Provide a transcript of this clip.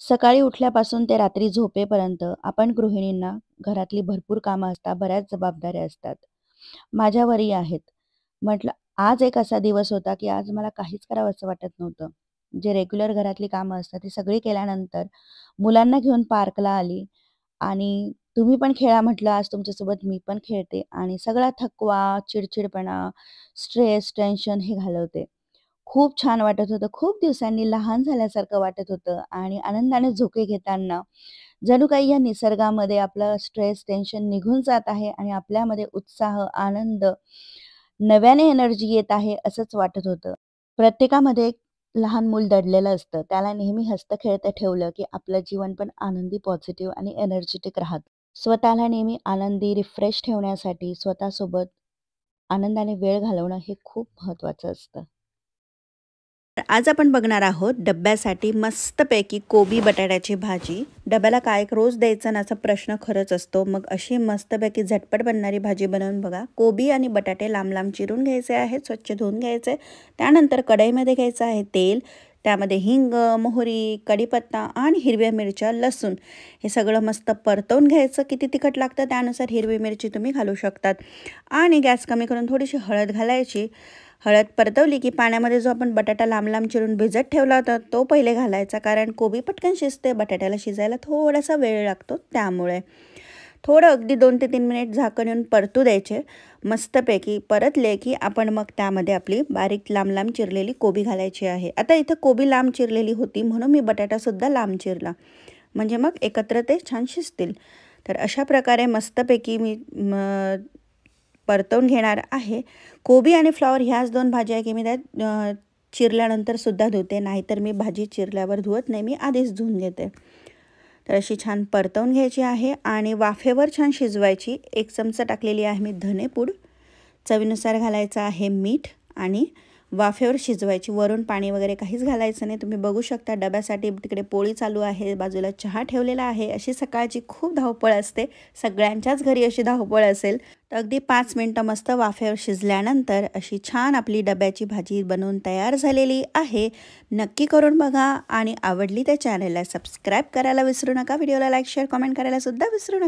सकाळी उठल्यापासून ते रात्री झोपेपर्यंत आपण गृहिणींना घरातली भरपूर कामं असतात, बऱ्याच जबाबदाऱ्या असतात. माझ्यावरही आहेत. म्हटलं आज एक असा दिवस होता, की आज मला काहीच करावंसं वाटत नव्हतं. जे रेग्युलर घरातली कामं असतात ती सगळी केल्यानंतर मुलांना घेऊन पार्कला आली आणि तुम्ही पण खेळा म्हटलं, आज तुमच्यासोबत मी पण खेळते आणि सगळा थकवा, चिडचिडपणा, स्ट्रेस, टेन्शन हे घालवते. खूप छान वाटत होतं. खूप दिवसांनी लहान झाल्यासारखं वाटत होतं आणि आनंदाने झोके घेताना जणू काही या निसर्गामध्ये आपलं स्ट्रेस, टेन्शन निघून जात आहे आणि आपल्यामध्ये उत्साह, आनंद, नव्याने एनर्जी येत आहे असंच वाटत होतं. प्रत्येकामध्ये एक लहान मूल दडलेलं असतं. त्याला नेहमी हसतं-खेळतं ठेवलं, की आपलं जीवन पण आनंदी, पॉझिटिव्ह आणि एनर्जेटिक राहतं. स्वतःला नेहमी आनंदी, रिफ्रेश ठेवण्यासाठी स्वतःसोबत आनंदाने वेळ घालवणं हे खूप महत्त्वाचं असतं. आज आपण बघणार आहोत डब्यासाठी मस्तपैकी कोबी बटाट्याची भाजी. डब्याला काय रोज द्यायचं ना असा प्रश्न खरंच असतो. मग अशी मस्तपैकी झटपट बनणारी भाजी बनवून बघा. कोबी आणि बटाटे लांब लांब चिरून घ्यायचे आहेत, स्वच्छ धुवून घ्यायचे. त्यानंतर कढईमध्ये घ्यायचं आहे तेल, त्यामध्ये हिंग, मोहरी, कढीपत्ता आणि हिरव्या मिरच्या, लसूण हे सगळं मस्त परतवून घ्यायचं. किती तिखट लागतं त्यानुसार हिरवी मिरची तुम्ही घालू शकतात आणि गॅस कमी करून थोडीशी हळद घालायची. हळद परतवली की पाण्यामध्ये जो आपण बटाटा लांब लांब चिरून भिजत ठेवला होता तो पहिले घालायचा, कारण कोबी पटकन शिजते, बटाट्याला शिजायला थोडासा वेळ लागतो. त्यामुळे थोडं अगदी 2 ते 3 मिनिट झाकण येऊन परतू द्यायचे. मस्तपैकी परतले की आपण मग त्यामध्ये आपली बारीक लांब लांब चिरलेली कोबी घालायची आहे. आता इथं कोबी लांब चिरलेली होती म्हणून मी बटाटासुद्धा लांब चिरला, म्हणजे मग एकत्र ते छान शिजतील. तर अशा प्रकारे मस्तपैकी मी परतवून घेणार आहे. कोबी आणि फ्लॉवर ह्याच 2 भाज्या आहे की मी त्यात चिरल्यानंतर सुद्धा धुते, नाहीतर मी भाजी चिरल्यावर धुवत नाही, मी आधीच धुवून घेते. तर अशी छान परतवून घ्यायची आहे आणि वाफेवर छान शिजवायची. 1 चमचा टाकलेली आहे मी धनेपूड, चवीनुसार घालायचं आहे मीठ आणि वाफेवर शिजवायची. वरून पाणी वगैरे काहीच घालायचं नाही. तुम्ही बघू शकता डब्यासाठी तिकडे पोळी चालू आहे, बाजूला चहा ठेवलेला आहे. अशी सकाळची खूप धावपळ असते, सगळ्यांच्याच घरी अशी धावपळ असेल. तर अगदी 5 मिनटं मस्त वाफेवर शिजल्यानंतर अशी छान आपली डब्याची भाजी बनवून तयार झालेली आहे. नक्की करून बघा आणि आवडली त्या चॅनलला सबस्क्राईब करायला विसरू नका. व्हिडिओला लाईक, शेअर, कमेंट करायला सुद्धा विसरू नका.